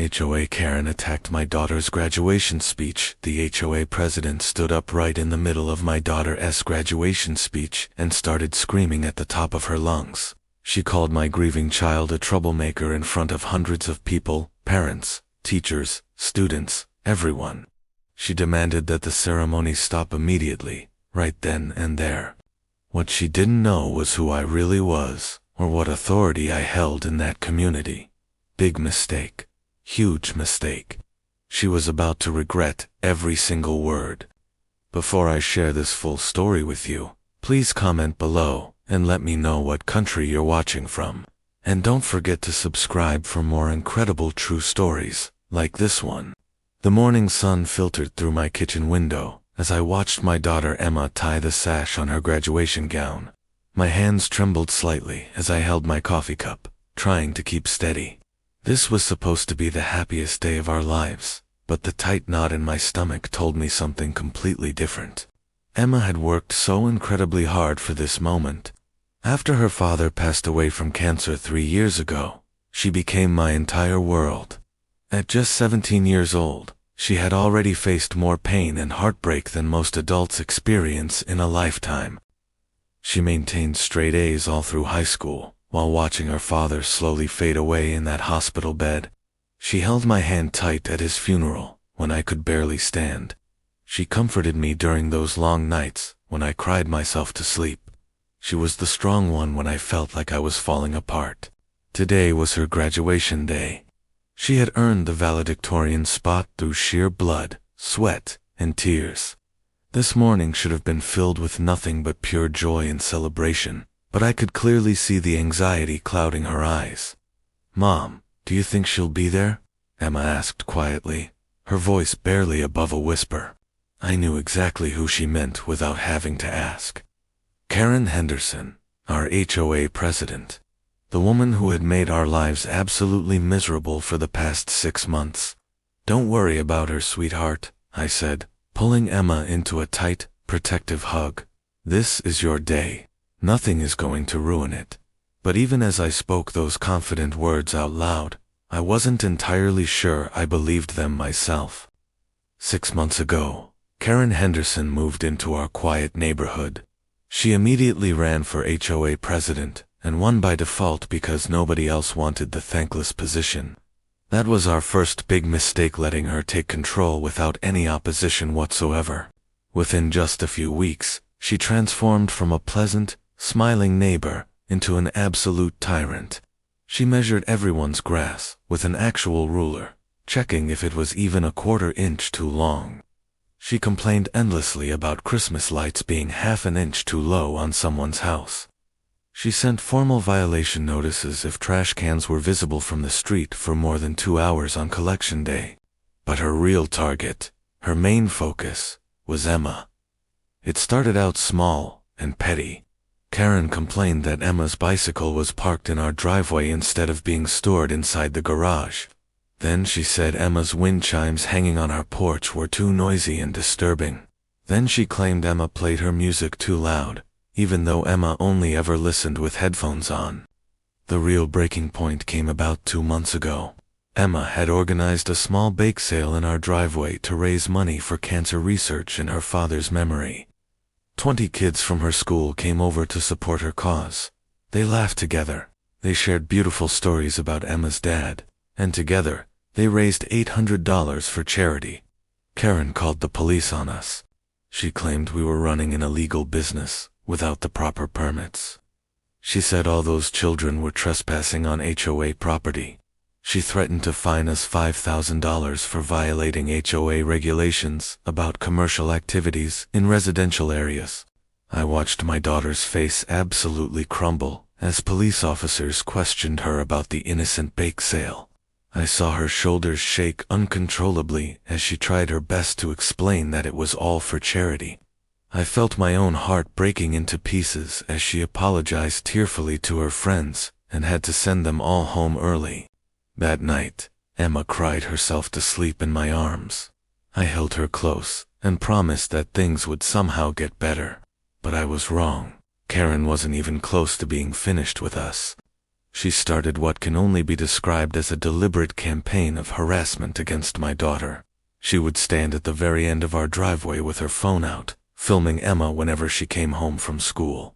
HOA Karen attacked my daughter's graduation speech. The HOA president stood up right in the middle of my daughter's graduation speech and started screaming at the top of her lungs. She called my grieving child a troublemaker in front of hundreds of people, parents, teachers, students, everyone. She demanded that the ceremony stop immediately, right then and there. What she didn't know was who I really was, or what authority I held in that community. Big mistake. Huge mistake. She was about to regret every single word. Before I share this full story with you, please comment below and let me know what country you're watching from. And don't forget to subscribe for more incredible true stories, like this one. The morning sun filtered through my kitchen window as I watched my daughter Emma tie the sash on her graduation gown. My hands trembled slightly as I held my coffee cup, trying to keep steady. This was supposed to be the happiest day of our lives, but the tight knot in my stomach told me something completely different. Emma had worked so incredibly hard for this moment. After her father passed away from cancer 3 years ago, she became my entire world. At just 17 years old, she had already faced more pain and heartbreak than most adults experience in a lifetime. She maintained straight A's all through high school, while watching her father slowly fade away in that hospital bed. She held my hand tight at his funeral, when I could barely stand. She comforted me during those long nights, when I cried myself to sleep. She was the strong one when I felt like I was falling apart. Today was her graduation day. She had earned the valedictorian spot through sheer blood, sweat, and tears. This morning should have been filled with nothing but pure joy and celebration, but I could clearly see the anxiety clouding her eyes. "Mom, do you think she'll be there?" Emma asked quietly, her voice barely above a whisper. I knew exactly who she meant without having to ask. Karen Henderson, our HOA president. The woman who had made our lives absolutely miserable for the past 6 months. "Don't worry about her, sweetheart," I said, pulling Emma into a tight, protective hug. "This is your day. Nothing is going to ruin it." But even as I spoke those confident words out loud, I wasn't entirely sure I believed them myself. 6 months ago, Karen Henderson moved into our quiet neighborhood. She immediately ran for HOA president, and won by default because nobody else wanted the thankless position. That was our first big mistake, letting her take control without any opposition whatsoever. Within just a few weeks, she transformed from a pleasant, smiling neighbor into an absolute tyrant. She measured everyone's grass with an actual ruler, checking if it was even a 1/4 inch too long. She complained endlessly about Christmas lights being 1/2 inch too low on someone's house. She sent formal violation notices if trash cans were visible from the street for more than 2 hours on collection day. But her real target, her main focus, was Emma. It started out small and petty. Karen complained that Emma's bicycle was parked in our driveway instead of being stored inside the garage. Then she said Emma's wind chimes hanging on our porch were too noisy and disturbing. Then she claimed Emma played her music too loud, even though Emma only ever listened with headphones on. The real breaking point came about 2 months ago. Emma had organized a small bake sale in our driveway to raise money for cancer research in her father's memory. 20 kids from her school came over to support her cause. They laughed together. They shared beautiful stories about Emma's dad, and together, they raised $800 for charity. Karen called the police on us. She claimed we were running an illegal business without the proper permits. She said all those children were trespassing on HOA property. She threatened to fine us $5,000 for violating HOA regulations about commercial activities in residential areas. I watched my daughter's face absolutely crumble as police officers questioned her about the innocent bake sale. I saw her shoulders shake uncontrollably as she tried her best to explain that it was all for charity. I felt my own heart breaking into pieces as she apologized tearfully to her friends and had to send them all home early. That night, Emma cried herself to sleep in my arms. I held her close and promised that things would somehow get better. But I was wrong. Karen wasn't even close to being finished with us. She started what can only be described as a deliberate campaign of harassment against my daughter. She would stand at the very end of our driveway with her phone out, filming Emma whenever she came home from school.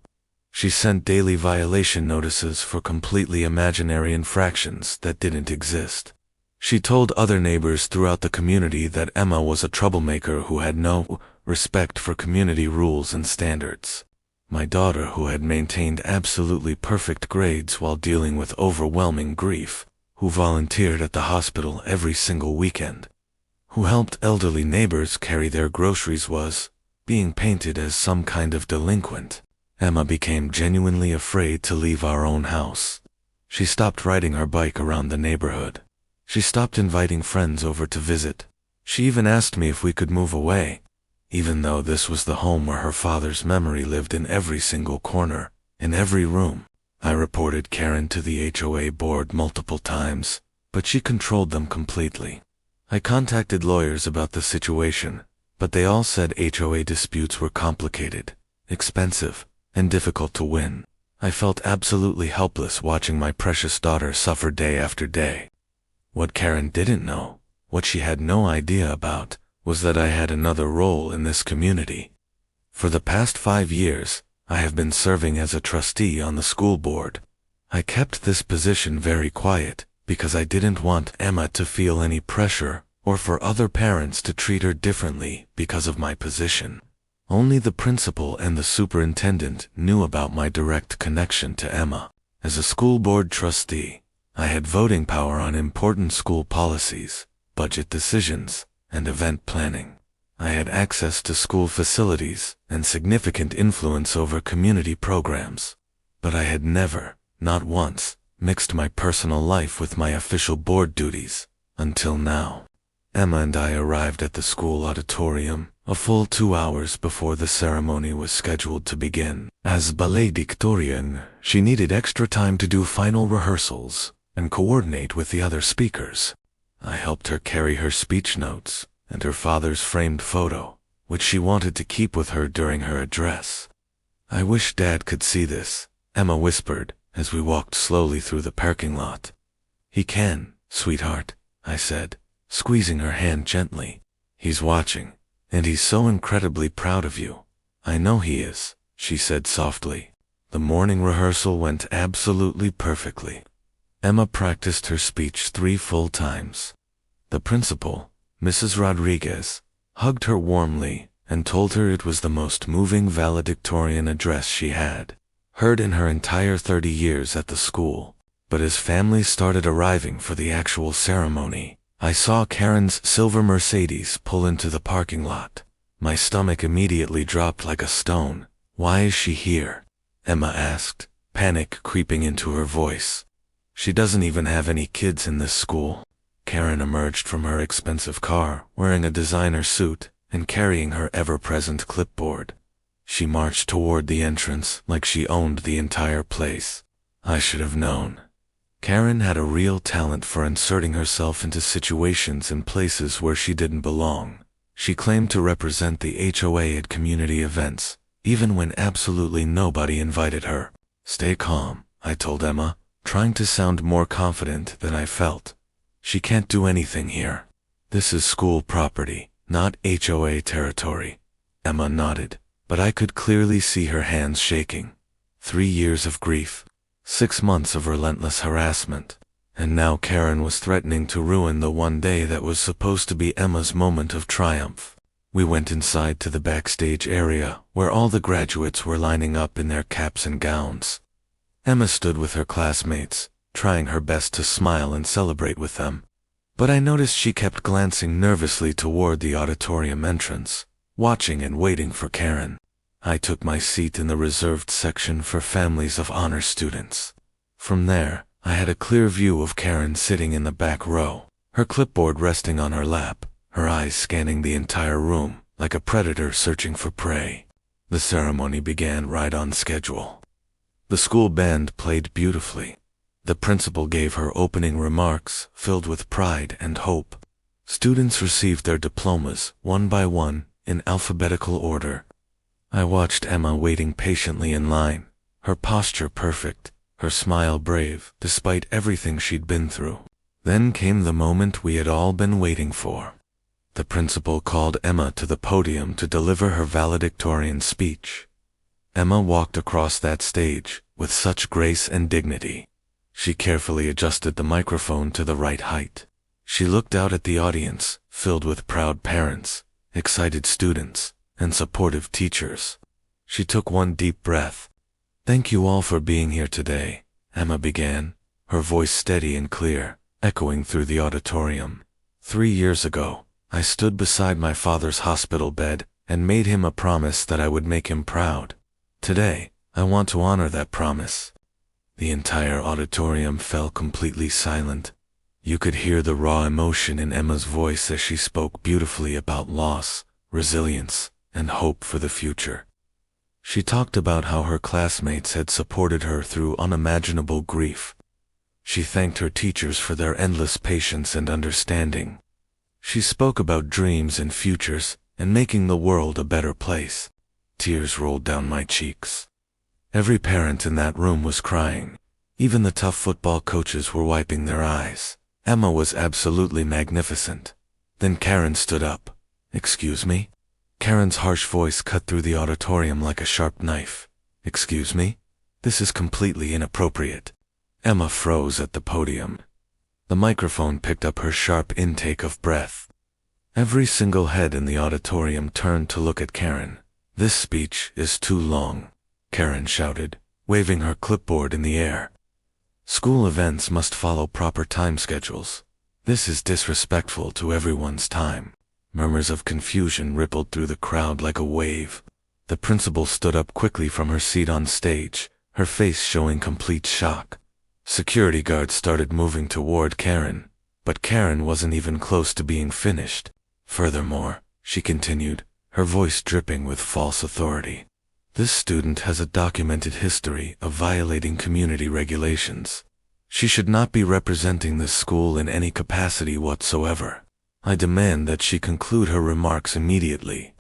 She sent daily violation notices for completely imaginary infractions that didn't exist. She told other neighbors throughout the community that Emma was a troublemaker who had no respect for community rules and standards. My daughter, who had maintained absolutely perfect grades while dealing with overwhelming grief, who volunteered at the hospital every single weekend, who helped elderly neighbors carry their groceries, was being painted as some kind of delinquent. Emma became genuinely afraid to leave our own house. She stopped riding her bike around the neighborhood. She stopped inviting friends over to visit. She even asked me if we could move away, even though this was the home where her father's memory lived in every single corner, in every room. I reported Karen to the HOA board multiple times, but she controlled them completely. I contacted lawyers about the situation, but they all said HOA disputes were complicated, expensive, and difficult to win. I felt absolutely helpless watching my precious daughter suffer day after day. What Karen didn't know, what she had no idea about, was that I had another role in this community. For the past 5 years, I have been serving as a trustee on the school board. I kept this position very quiet because I didn't want Emma to feel any pressure or for other parents to treat her differently because of my position. Only the principal and the superintendent knew about my direct connection to Emma. As a school board trustee, I had voting power on important school policies, budget decisions, and event planning. I had access to school facilities and significant influence over community programs. But I had never, not once, mixed my personal life with my official board duties, until now. Emma and I arrived at the school auditorium a full 2 hours before the ceremony was scheduled to begin. As valedictorian, she needed extra time to do final rehearsals and coordinate with the other speakers. I helped her carry her speech notes and her father's framed photo, which she wanted to keep with her during her address. "I wish Dad could see this," Emma whispered as we walked slowly through the parking lot. "He can, sweetheart," I said, squeezing her hand gently. "He's watching, and he's so incredibly proud of you." "I know he is," she said softly. The morning rehearsal went absolutely perfectly. Emma practiced her speech 3 full times. The principal, Mrs. Rodriguez, hugged her warmly and told her it was the most moving valedictorian address she had heard in her entire 30 years at the school. But as families started arriving for the actual ceremony, I saw Karen's silver Mercedes pull into the parking lot. My stomach immediately dropped like a stone. "Why is she here?" Emma asked, panic creeping into her voice. "She doesn't even have any kids in this school." Karen emerged from her expensive car, wearing a designer suit and carrying her ever-present clipboard. She marched toward the entrance like she owned the entire place. I should have known. Karen had a real talent for inserting herself into situations and places where she didn't belong. She claimed to represent the HOA at community events, even when absolutely nobody invited her. "Stay calm," I told Emma, trying to sound more confident than I felt. "She can't do anything here. This is school property, not HOA territory." Emma nodded, but I could clearly see her hands shaking. 3 years of grief, 6 months of relentless harassment, and now Karen was threatening to ruin the one day that was supposed to be Emma's moment of triumph. We went inside to the backstage area where all the graduates were lining up in their caps and gowns. Emma stood with her classmates, trying her best to smile and celebrate with them. But I noticed she kept glancing nervously toward the auditorium entrance, watching and waiting for Karen. I took my seat in the reserved section for families of honor students. From there, I had a clear view of Karen sitting in the back row, her clipboard resting on her lap, her eyes scanning the entire room like a predator searching for prey. The ceremony began right on schedule. The school band played beautifully. The principal gave her opening remarks filled with pride and hope. Students received their diplomas, one by one, in alphabetical order. I watched Emma waiting patiently in line, her posture perfect, her smile brave despite everything she'd been through. Then came the moment we had all been waiting for. The principal called Emma to the podium to deliver her valedictorian speech. Emma walked across that stage with such grace and dignity. She carefully adjusted the microphone to the right height. She looked out at the audience, filled with proud parents, excited students, and supportive teachers. She took one deep breath. "Thank you all for being here today," Emma began, her voice steady and clear, echoing through the auditorium. 3 years ago, I stood beside my father's hospital bed and made him a promise that I would make him proud. Today, I want to honor that promise." The entire auditorium fell completely silent. You could hear the raw emotion in Emma's voice as she spoke beautifully about loss, resilience, and hope for the future. She talked about how her classmates had supported her through unimaginable grief. She thanked her teachers for their endless patience and understanding. She spoke about dreams and futures and making the world a better place. Tears rolled down my cheeks. Every parent in that room was crying. Even the tough football coaches were wiping their eyes. Emma was absolutely magnificent. Then Karen stood up. "Excuse me?" Karen's harsh voice cut through the auditorium like a sharp knife. "Excuse me? This is completely inappropriate." Emma froze at the podium. The microphone picked up her sharp intake of breath. Every single head in the auditorium turned to look at Karen. "This speech is too long," Karen shouted, waving her clipboard in the air. "School events must follow proper time schedules. This is disrespectful to everyone's time." Murmurs of confusion rippled through the crowd like a wave. The principal stood up quickly from her seat on stage, her face showing complete shock. Security guards started moving toward Karen, but Karen wasn't even close to being finished. "Furthermore," she continued, her voice dripping with false authority, "this student has a documented history of violating community regulations. She should not be representing this school in any capacity whatsoever. I demand that she conclude her remarks immediately."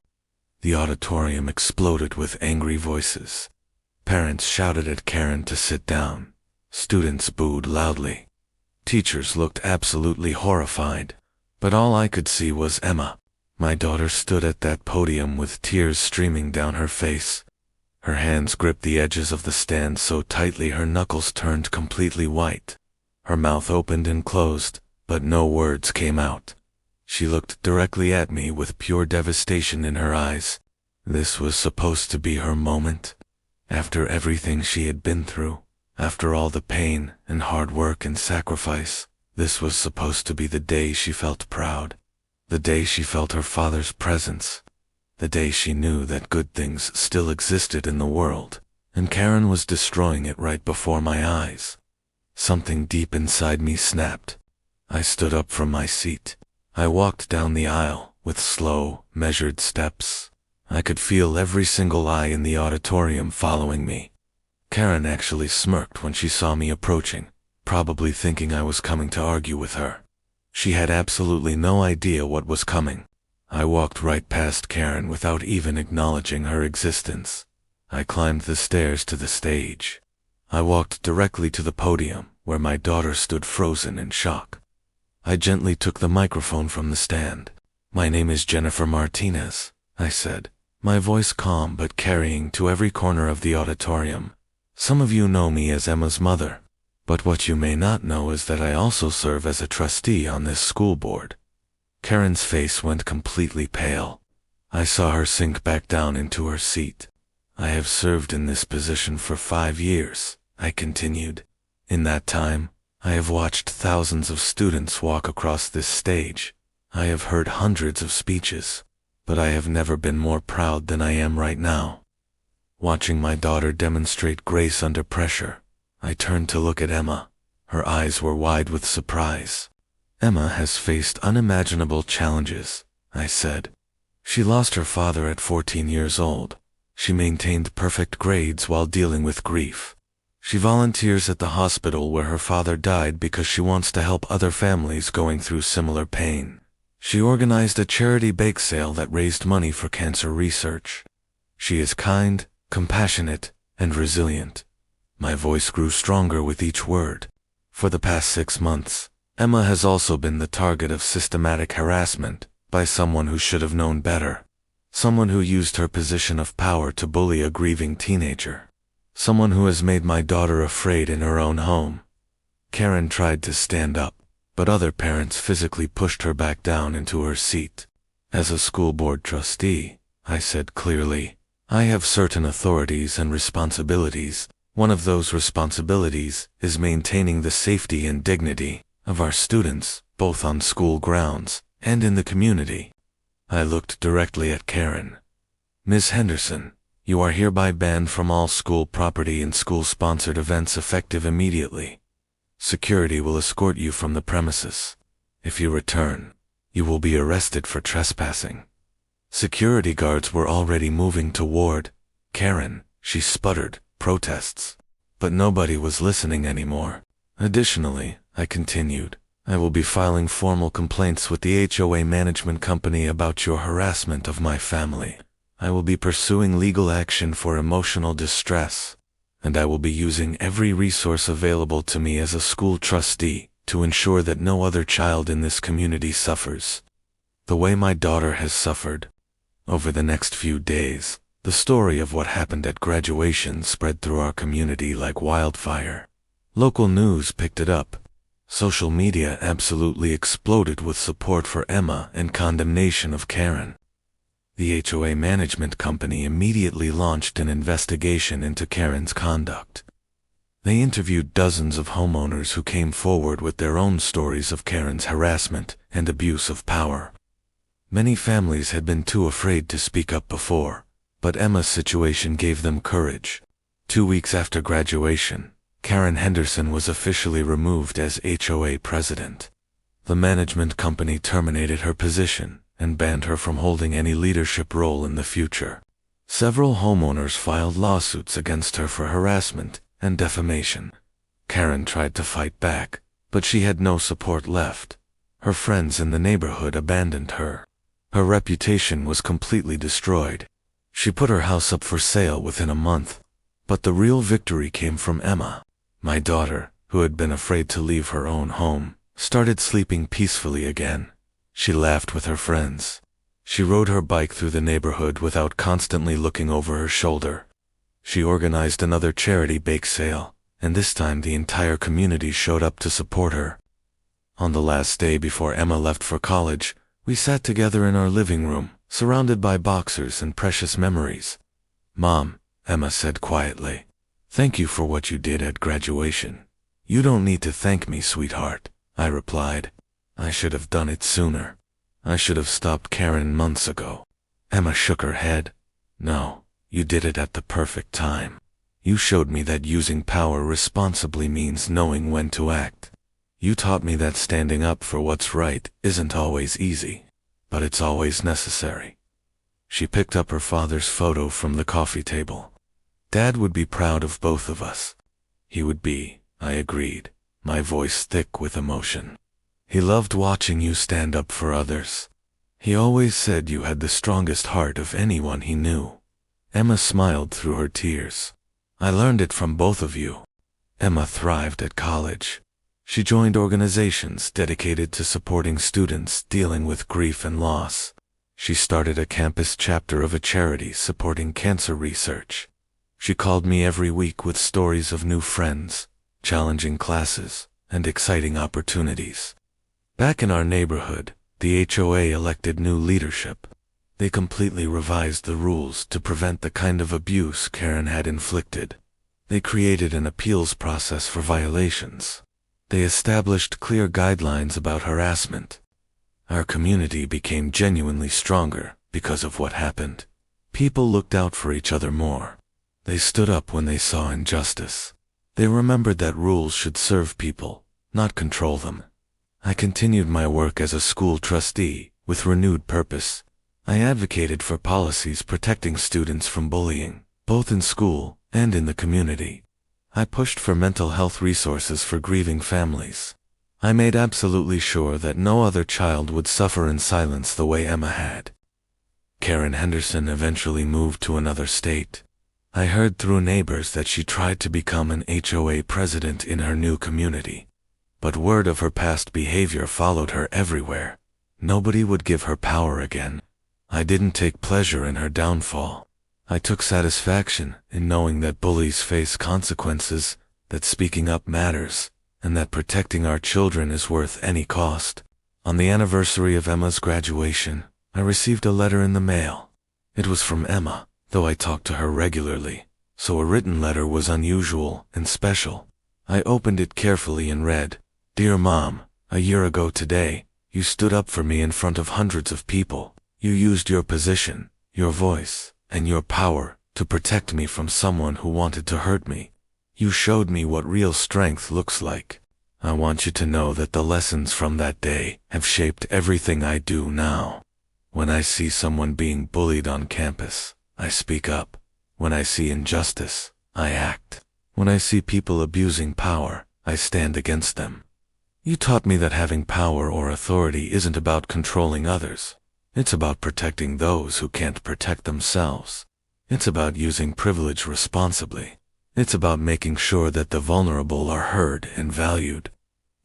The auditorium exploded with angry voices. Parents shouted at Karen to sit down. Students booed loudly. Teachers looked absolutely horrified. But all I could see was Emma. My daughter stood at that podium with tears streaming down her face. Her hands gripped the edges of the stand so tightly her knuckles turned completely white. Her mouth opened and closed, but no words came out. She looked directly at me with pure devastation in her eyes. This was supposed to be her moment. After everything she had been through, after all the pain and hard work and sacrifice, this was supposed to be the day she felt proud. The day she felt her father's presence. The day she knew that good things still existed in the world, and Karen was destroying it right before my eyes. Something deep inside me snapped. I stood up from my seat. I walked down the aisle with slow, measured steps. I could feel every single eye in the auditorium following me. Karen actually smirked when she saw me approaching, probably thinking I was coming to argue with her. She had absolutely no idea what was coming. I walked right past Karen without even acknowledging her existence. I climbed the stairs to the stage. I walked directly to the podium, where my daughter stood frozen in shock. I gently took the microphone from the stand. "My name is Jennifer Martinez," I said, my voice calm but carrying to every corner of the auditorium. "Some of you know me as Emma's mother, but what you may not know is that I also serve as a trustee on this school board." Karen's face went completely pale. I saw her sink back down into her seat. "I have served in this position for 5 years," I continued. "In that time, I have watched thousands of students walk across this stage. I have heard hundreds of speeches, but I have never been more proud than I am right now." Watching my daughter demonstrate grace under pressure, I turned to look at Emma. Her eyes were wide with surprise. "Emma has faced unimaginable challenges," I said. "She lost her father at 14 years old. She maintained perfect grades while dealing with grief. She volunteers at the hospital where her father died because she wants to help other families going through similar pain. She organized a charity bake sale that raised money for cancer research. She is kind, compassionate, and resilient. My voice grew stronger with each word. For the past 6 months, Emma has also been the target of systematic harassment by someone who should have known better. Someone who used her position of power to bully a grieving teenager. Someone who has made my daughter afraid in her own home. Karen tried to stand up, but other parents physically pushed her back down into her seat. As a school board trustee, I said clearly, I have certain authorities and responsibilities. One of those responsibilities is maintaining the safety and dignity of our students, both on school grounds and in the community. I looked directly at Karen. Ms. Henderson, you are hereby banned from all school property and school-sponsored events effective immediately. Security will escort you from the premises. If you return, you will be arrested for trespassing. Security guards were already moving toward Karen. She sputtered protests, but nobody was listening anymore. Additionally, I continued, I will be filing formal complaints with the HOA management company about your harassment of my family. I will be pursuing legal action for emotional distress, and I will be using every resource available to me as a school trustee to ensure that no other child in this community suffers the way my daughter has suffered. Over the next few days, the story of what happened at graduation spread through our community like wildfire. Local news picked it up. Social media absolutely exploded with support for Emma and condemnation of Karen. The HOA management company immediately launched an investigation into Karen's conduct. They interviewed dozens of homeowners who came forward with their own stories of Karen's harassment and abuse of power. Many families had been too afraid to speak up before, but Emma's situation gave them courage. 2 weeks after graduation, Karen Henderson was officially removed as HOA president. The management company terminated her position and banned her from holding any leadership role in the future. Several homeowners filed lawsuits against her for harassment and defamation. Karen tried to fight back, but she had no support left. Her friends in the neighborhood abandoned her. Her reputation was completely destroyed. She put her house up for sale within a month. But the real victory came from Emma. My daughter, who had been afraid to leave her own home, started sleeping peacefully again. She laughed with her friends. She rode her bike through the neighborhood without constantly looking over her shoulder. She organized another charity bake sale, and this time the entire community showed up to support her. On the last day before Emma left for college, we sat together in our living room, surrounded by boxers and precious memories. Mom, Emma said quietly, thank you for what you did at graduation. You don't need to thank me, sweetheart, I replied. I should have done it sooner. I should have stopped Karen months ago. Emma shook her head. No, you did it at the perfect time. You showed me that using power responsibly means knowing when to act. You taught me that standing up for what's right isn't always easy, but it's always necessary. She picked up her father's photo from the coffee table. Dad would be proud of both of us. He would be, I agreed, my voice thick with emotion. He loved watching you stand up for others. He always said you had the strongest heart of anyone he knew. Emma smiled through her tears. I learned it from both of you. Emma thrived at college. She joined organizations dedicated to supporting students dealing with grief and loss. She started a campus chapter of a charity supporting cancer research. She called me every week with stories of new friends, challenging classes, and exciting opportunities. Back in our neighborhood, the HOA elected new leadership. They completely revised the rules to prevent the kind of abuse Karen had inflicted. They created an appeals process for violations. They established clear guidelines about harassment. Our community became genuinely stronger because of what happened. People looked out for each other more. They stood up when they saw injustice. They remembered that rules should serve people, not control them. I continued my work as a school trustee with renewed purpose. I advocated for policies protecting students from bullying, both in school and in the community. I pushed for mental health resources for grieving families. I made absolutely sure that no other child would suffer in silence the way Emma had. Karen Henderson eventually moved to another state. I heard through neighbors that she tried to become an HOA president in her new community. But word of her past behavior followed her everywhere. Nobody would give her power again. I didn't take pleasure in her downfall. I took satisfaction in knowing that bullies face consequences, that speaking up matters, and that protecting our children is worth any cost. On the anniversary of Emma's graduation, I received a letter in the mail. It was from Emma, though I talked to her regularly, so a written letter was unusual and special. I opened it carefully and read, "Dear Mom, a year ago today, you stood up for me in front of hundreds of people. You used your position, your voice, and your power to protect me from someone who wanted to hurt me. You showed me what real strength looks like. I want you to know that the lessons from that day have shaped everything I do now. When I see someone being bullied on campus, I speak up. When I see injustice, I act. When I see people abusing power, I stand against them. You taught me that having power or authority isn't about controlling others. It's about protecting those who can't protect themselves. It's about using privilege responsibly. It's about making sure that the vulnerable are heard and valued.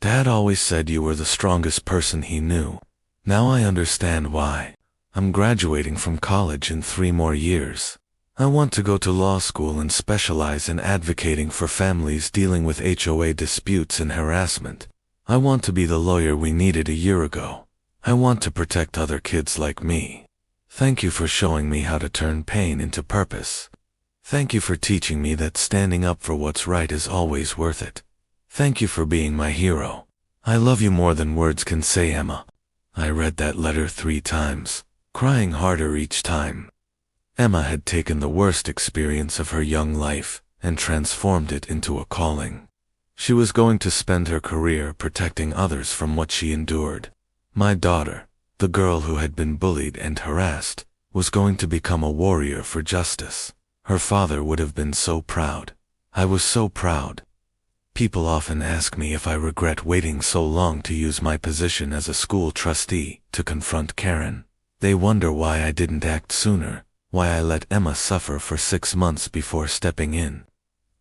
Dad always said you were the strongest person he knew. Now I understand why. I'm graduating from college in 3 more years. I want to go to law school and specialize in advocating for families dealing with HOA disputes and harassment. I want to be the lawyer we needed a year ago. I want to protect other kids like me. Thank you for showing me how to turn pain into purpose. Thank you for teaching me that standing up for what's right is always worth it. Thank you for being my hero. I love you more than words can say, Emma." I read that letter 3 times, crying harder each time. Emma had taken the worst experience of her young life and transformed it into a calling. She was going to spend her career protecting others from what she endured. My daughter, the girl who had been bullied and harassed, was going to become a warrior for justice. Her father would have been so proud. I was so proud. People often ask me if I regret waiting so long to use my position as a school trustee to confront Karen. They wonder why I didn't act sooner, why I let Emma suffer for 6 months before stepping in.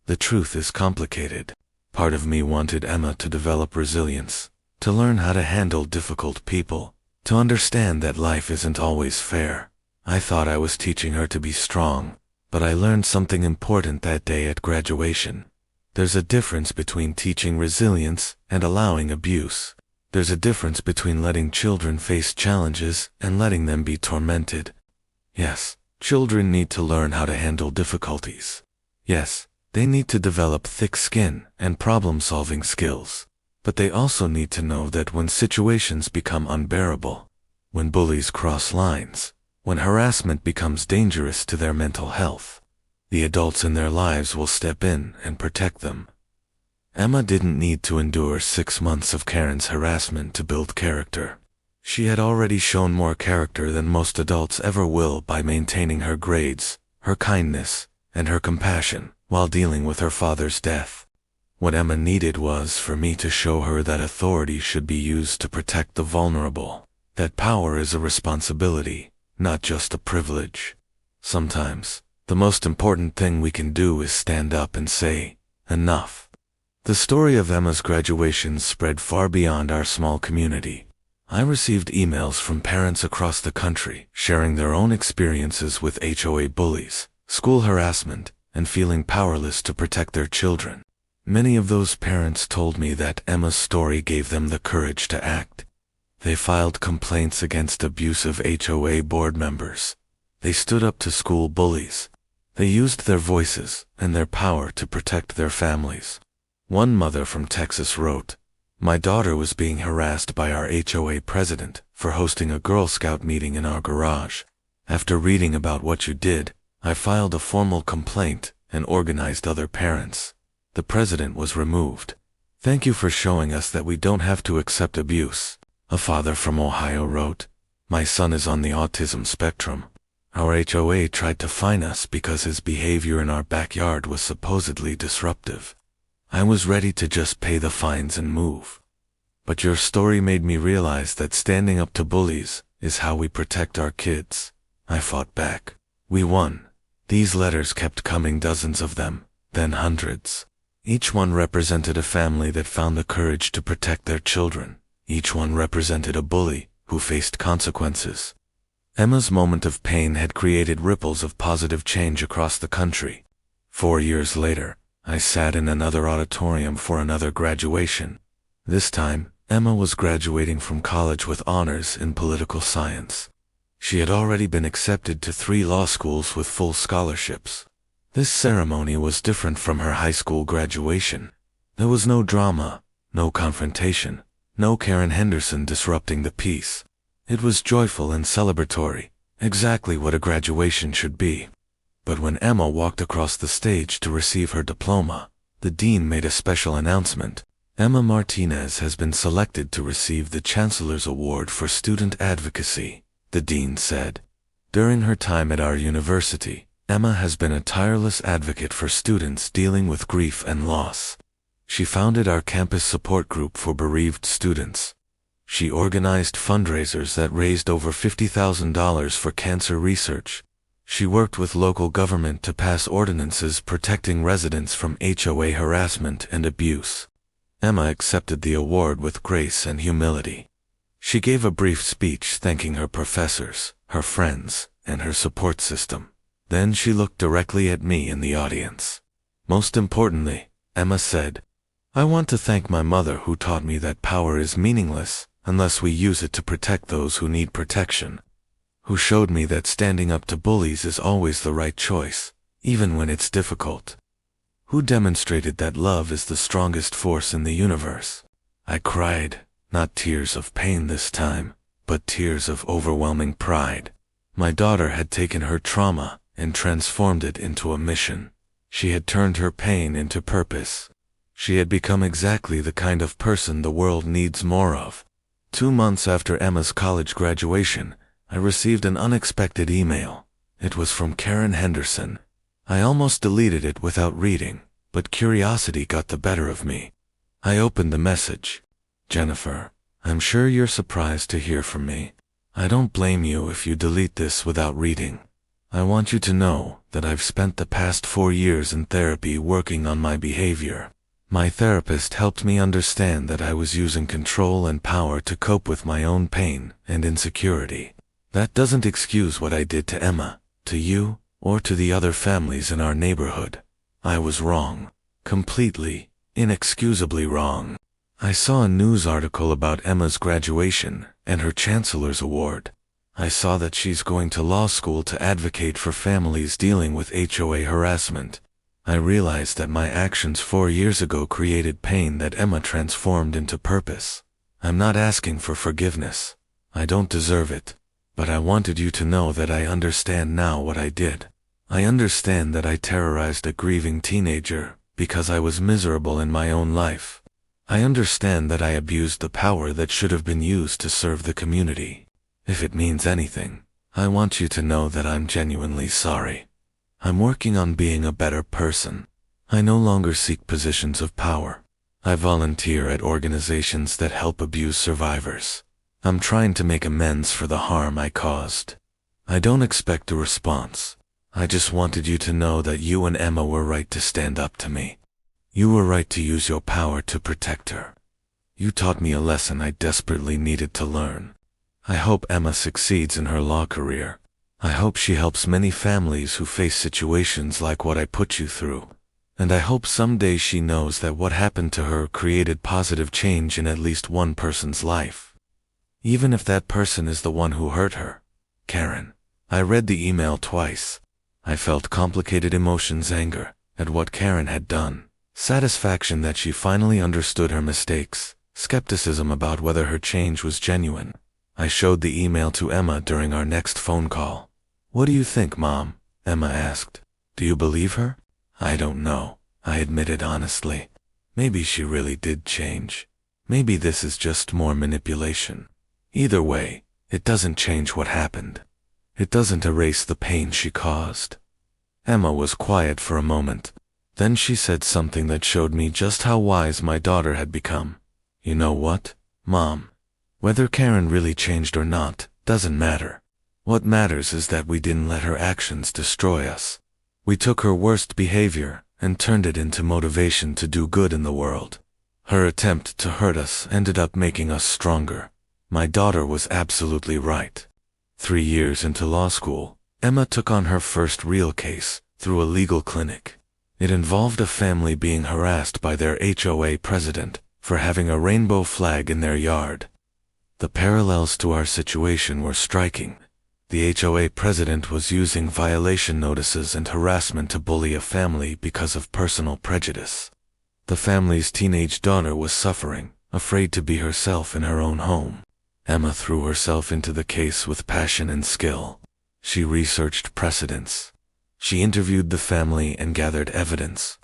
The truth is complicated. Part of me wanted Emma to develop resilience, to learn how to handle difficult people, to understand that life isn't always fair. I thought I was teaching her to be strong, but I learned something important that day at graduation. There's a difference between teaching resilience and allowing abuse. There's a difference between letting children face challenges and letting them be tormented. Yes, children need to learn how to handle difficulties. Yes, they need to develop thick skin and problem-solving skills. But they also need to know that when situations become unbearable, when bullies cross lines, when harassment becomes dangerous to their mental health, the adults in their lives will step in and protect them. Emma didn't need to endure 6 months of Karen's harassment to build character. She had already shown more character than most adults ever will by maintaining her grades, her kindness, and her compassion while dealing with her father's death. What Emma needed was for me to show her that authority should be used to protect the vulnerable, that power is a responsibility, not just a privilege. Sometimes, the most important thing we can do is stand up and say, "Enough." The story of Emma's graduation spread far beyond our small community. I received emails from parents across the country sharing their own experiences with HOA bullies, school harassment, and feeling powerless to protect their children. Many of those parents told me that Emma's story gave them the courage to act. They filed complaints against abusive HOA board members. They stood up to school bullies. They used their voices and their power to protect their families. One mother from Texas wrote, "My daughter was being harassed by our HOA president for hosting a Girl Scout meeting in our garage. After reading about what you did, I filed a formal complaint and organized other parents. The president was removed. Thank you for showing us that we don't have to accept abuse." A father from Ohio wrote, "My son is on the autism spectrum. Our HOA tried to fine us because his behavior in our backyard was supposedly disruptive. I was ready to just pay the fines and move. But your story made me realize that standing up to bullies is how we protect our kids. I fought back. We won. These letters kept coming, dozens of them, then hundreds. Each one represented a family that found the courage to protect their children. Each one represented a bully who faced consequences. Emma's moment of pain had created ripples of positive change across the country. 4 years later, I sat in another auditorium for another graduation. This time, Emma was graduating from college with honors in political science. She had already been accepted to 3 law schools with full scholarships. This ceremony was different from her high school graduation. There was no drama, no confrontation, no Karen Henderson disrupting the peace. It was joyful and celebratory, exactly what a graduation should be. But when Emma walked across the stage to receive her diploma, the dean made a special announcement. Emma Martinez has been selected to receive the Chancellor's Award for Student Advocacy, the dean said. During her time at our university, Emma has been a tireless advocate for students dealing with grief and loss. She founded our campus support group for bereaved students. She organized fundraisers that raised over $50,000 for cancer research. She worked with local government to pass ordinances protecting residents from HOA harassment and abuse. Emma accepted the award with grace and humility. She gave a brief speech thanking her professors, her friends, and her support system. Then she looked directly at me in the audience. Most importantly, Emma said, "I want to thank my mother who taught me that power is meaningless unless we use it to protect those who need protection. Who showed me that standing up to bullies is always the right choice, even when it's difficult. Who demonstrated that love is the strongest force in the universe." I cried, not tears of pain this time, but tears of overwhelming pride. My daughter had taken her trauma and transformed it into a mission. She had turned her pain into purpose. She had become exactly the kind of person the world needs more of. 2 months after Emma's college graduation, I received an unexpected email. It was from Karen Henderson. I almost deleted it without reading, but curiosity got the better of me. I opened the message. "Jennifer, I'm sure you're surprised to hear from me. I don't blame you if you delete this without reading. I want you to know that I've spent the past 4 years in therapy working on my behavior. My therapist helped me understand that I was using control and power to cope with my own pain and insecurity. That doesn't excuse what I did to Emma, to you, or to the other families in our neighborhood. I was wrong. Completely, inexcusably wrong. I saw a news article about Emma's graduation and her Chancellor's Award. I saw that she's going to law school to advocate for families dealing with HOA harassment. I realized that my actions 4 years ago created pain that Emma transformed into purpose. I'm not asking for forgiveness. I don't deserve it. But I wanted you to know that I understand now what I did. I understand that I terrorized a grieving teenager because I was miserable in my own life. I understand that I abused the power that should have been used to serve the community. If it means anything, I want you to know that I'm genuinely sorry. I'm working on being a better person. I no longer seek positions of power. I volunteer at organizations that help abuse survivors. I'm trying to make amends for the harm I caused. I don't expect a response. I just wanted you to know that you and Emma were right to stand up to me. You were right to use your power to protect her. You taught me a lesson I desperately needed to learn. I hope Emma succeeds in her law career. I hope she helps many families who face situations like what I put you through. And I hope someday she knows that what happened to her created positive change in at least one person's life. Even if that person is the one who hurt her. Karen." I read the email twice. I felt complicated emotions: anger at what Karen had done, satisfaction that she finally understood her mistakes, skepticism about whether her change was genuine. I showed the email to Emma during our next phone call. "What do you think, Mom?" Emma asked. "Do you believe her?" "I don't know," I admitted honestly. "Maybe she really did change. Maybe this is just more manipulation. Either way, it doesn't change what happened. It doesn't erase the pain she caused." Emma was quiet for a moment. Then she said something that showed me just how wise my daughter had become. "You know what, Mom? Whether Karen really changed or not doesn't matter. What matters is that we didn't let her actions destroy us. We took her worst behavior and turned it into motivation to do good in the world. Her attempt to hurt us ended up making us stronger. My daughter was absolutely right. 3 years into law school, Emma took on her first real case through a legal clinic. It involved a family being harassed by their HOA president for having a rainbow flag in their yard. The parallels to our situation were striking. The HOA president was using violation notices and harassment to bully a family because of personal prejudice. The family's teenage daughter was suffering, afraid to be herself in her own home. Emma threw herself into the case with passion and skill. She researched precedents. She interviewed the family and gathered evidence.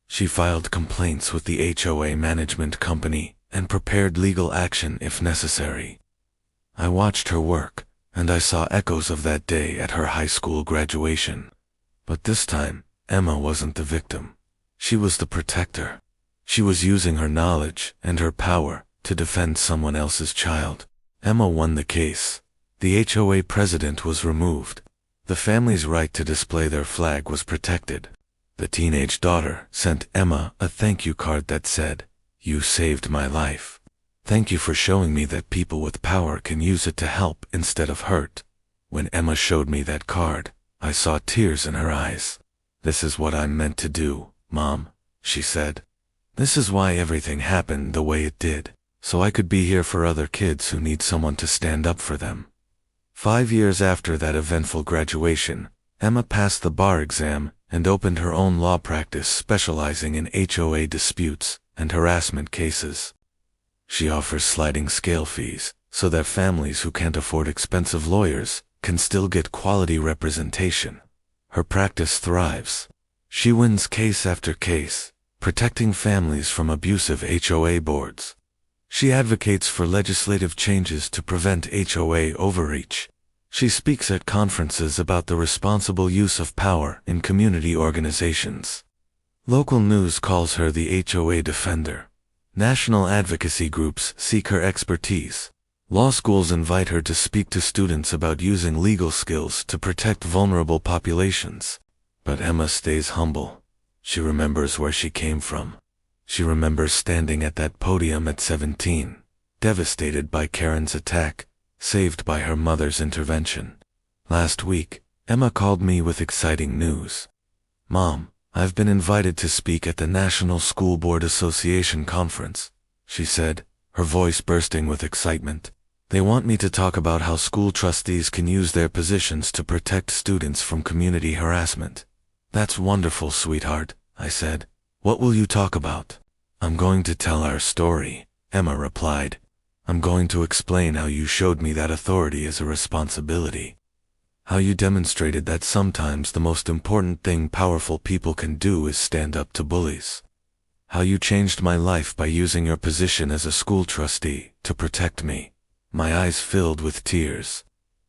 She filed complaints with the HOA management company and prepared legal action if necessary. I watched her work, and I saw echoes of that day at her high school graduation. But this time, Emma wasn't the victim. She was the protector. She was using her knowledge and her power to defend someone else's child. Emma won the case. The HOA president was removed. The family's right to display their flag was protected. The teenage daughter sent Emma a thank you card that said, "You saved my life. Thank you for showing me that people with power can use it to help instead of hurt." When Emma showed me that card, I saw tears in her eyes. "This is what I'm meant to do, Mom," she said. "This is why everything happened the way it did, so I could be here for other kids who need someone to stand up for them." 5 years after that eventful graduation, Emma passed the bar exam and opened her own law practice specializing in HOA disputes and harassment cases. She offers sliding scale fees so that families who can't afford expensive lawyers can still get quality representation. Her practice thrives. She wins case after case, protecting families from abusive HOA boards. She advocates for legislative changes to prevent HOA overreach. She speaks at conferences about the responsible use of power in community organizations. Local news calls her the HOA defender. National advocacy groups seek her expertise. Law schools invite her to speak to students about using legal skills to protect vulnerable populations. But Emma stays humble. She remembers where she came from. She remembers standing at that podium at 17, devastated by Karen's attack, saved by her mother's intervention. Last week, Emma called me with exciting news. "Mom, I've been invited to speak at the National School Board Association conference," she said, her voice bursting with excitement. "They want me to talk about how school trustees can use their positions to protect students from community harassment." "That's wonderful, sweetheart," I said. "What will you talk about?" "I'm going to tell our story," Emma replied. "I'm going to explain how you showed me that authority is a responsibility. How you demonstrated that sometimes the most important thing powerful people can do is stand up to bullies. How you changed my life by using your position as a school trustee to protect me." My eyes filled with tears.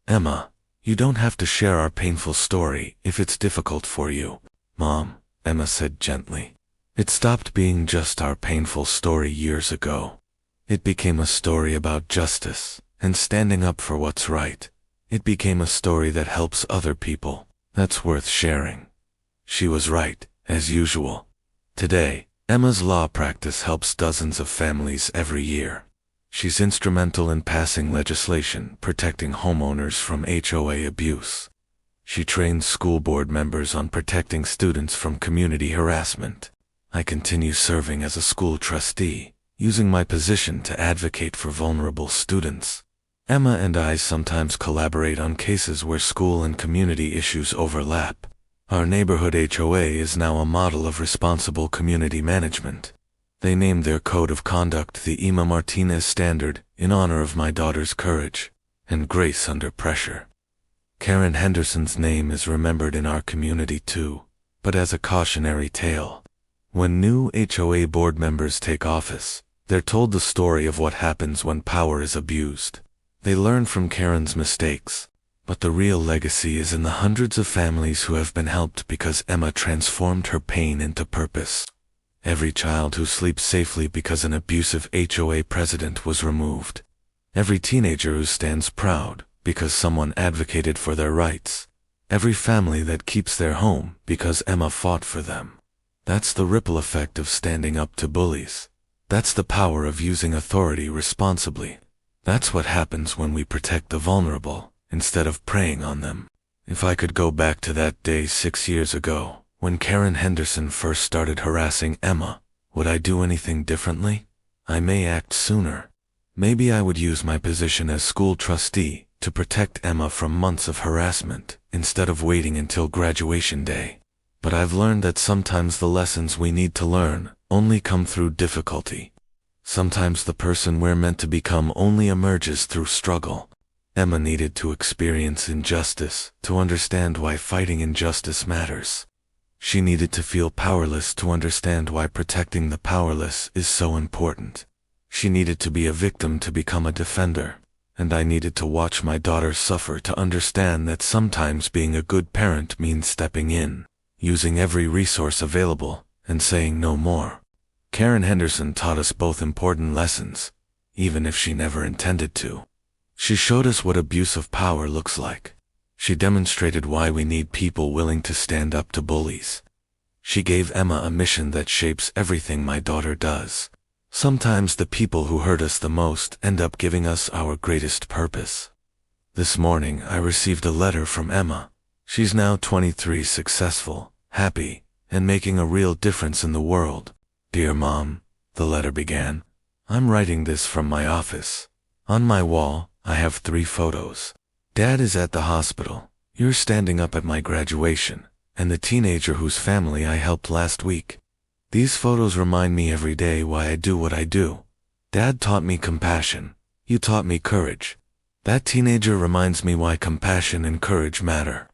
"Emma, you don't have to share our painful story if it's difficult for you, Mom," Emma said gently. "It stopped being just our painful story years ago. It became a story about justice and standing up for what's right. It became a story that helps other people. That's worth sharing." She was right, as usual. Today, Emma's law practice helps dozens of families every year. She's instrumental in passing legislation protecting homeowners from HOA abuse. She trains school board members on protecting students from community harassment. I continue serving as a school trustee, using my position to advocate for vulnerable students. Emma and I sometimes collaborate on cases where school and community issues overlap. Our neighborhood HOA is now a model of responsible community management. They named their code of conduct the Emma Martinez Standard in honor of my daughter's courage and grace under pressure. Karen Henderson's name is remembered in our community too, but as a cautionary tale. When new HOA board members take office, they're told the story of what happens when power is abused. They learn from Karen's mistakes, but the real legacy is in the hundreds of families who have been helped because Emma transformed her pain into purpose. Every child who sleeps safely because an abusive HOA president was removed. Every teenager who stands proud because someone advocated for their rights. Every family that keeps their home because Emma fought for them. That's the ripple effect of standing up to bullies. That's the power of using authority responsibly. That's what happens when we protect the vulnerable, instead of preying on them. If I could go back to that day 6 years ago, when Karen Henderson first started harassing Emma, would I do anything differently? I may act sooner. Maybe I would use my position as school trustee to protect Emma from months of harassment, instead of waiting until graduation day. But I've learned that sometimes the lessons we need to learn only come through difficulty. Sometimes the person we're meant to become only emerges through struggle. Emma needed to experience injustice to understand why fighting injustice matters. She needed to feel powerless to understand why protecting the powerless is so important. She needed to be a victim to become a defender. And I needed to watch my daughter suffer to understand that sometimes being a good parent means stepping in, using every resource available, and saying no more. Karen Henderson taught us both important lessons, even if she never intended to. She showed us what abuse of power looks like. She demonstrated why we need people willing to stand up to bullies. She gave Emma a mission that shapes everything my daughter does. Sometimes the people who hurt us the most end up giving us our greatest purpose. This morning I received a letter from Emma. She's now 23, successful, happy, and making a real difference in the world. Dear Mom, the letter began, I'm writing this from my office. On my wall, I have 3 photos. Dad is at the hospital. You're standing up at my graduation, and the teenager whose family I helped last week. These photos remind me every day why I do what I do. Dad taught me compassion. You taught me courage. That teenager reminds me why compassion and courage matter.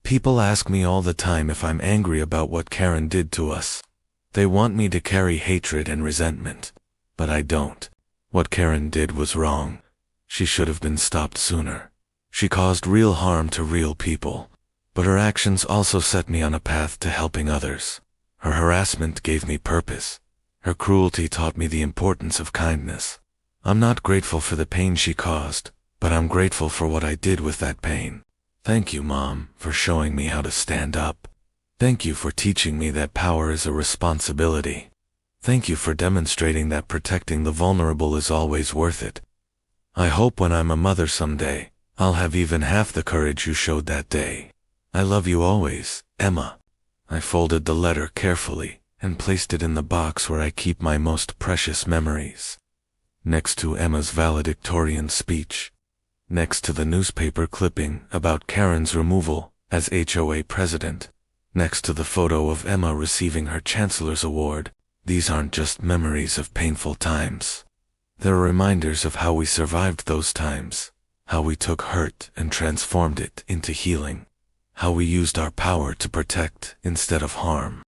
People ask me all the time if I'm angry about what Karen did to us. They want me to carry hatred and resentment. But I don't. What Karen did was wrong. She should have been stopped sooner. She caused real harm to real people. But her actions also set me on a path to helping others. Her harassment gave me purpose. Her cruelty taught me the importance of kindness. I'm not grateful for the pain she caused, but I'm grateful for what I did with that pain. Thank you, Mom, for showing me how to stand up. Thank you for teaching me that power is a responsibility. Thank you for demonstrating that protecting the vulnerable is always worth it. I hope when I'm a mother someday, I'll have even half the courage you showed that day. I love you always, Emma. I folded the letter carefully and placed it in the box where I keep my most precious memories. Next to Emma's valedictorian speech. Next to the newspaper clipping about Karen's removal as HOA president. Next to the photo of Emma receiving her Chancellor's Award. These aren't just memories of painful times. They're reminders of how we survived those times, how we took hurt and transformed it into healing, how we used our power to protect instead of harm.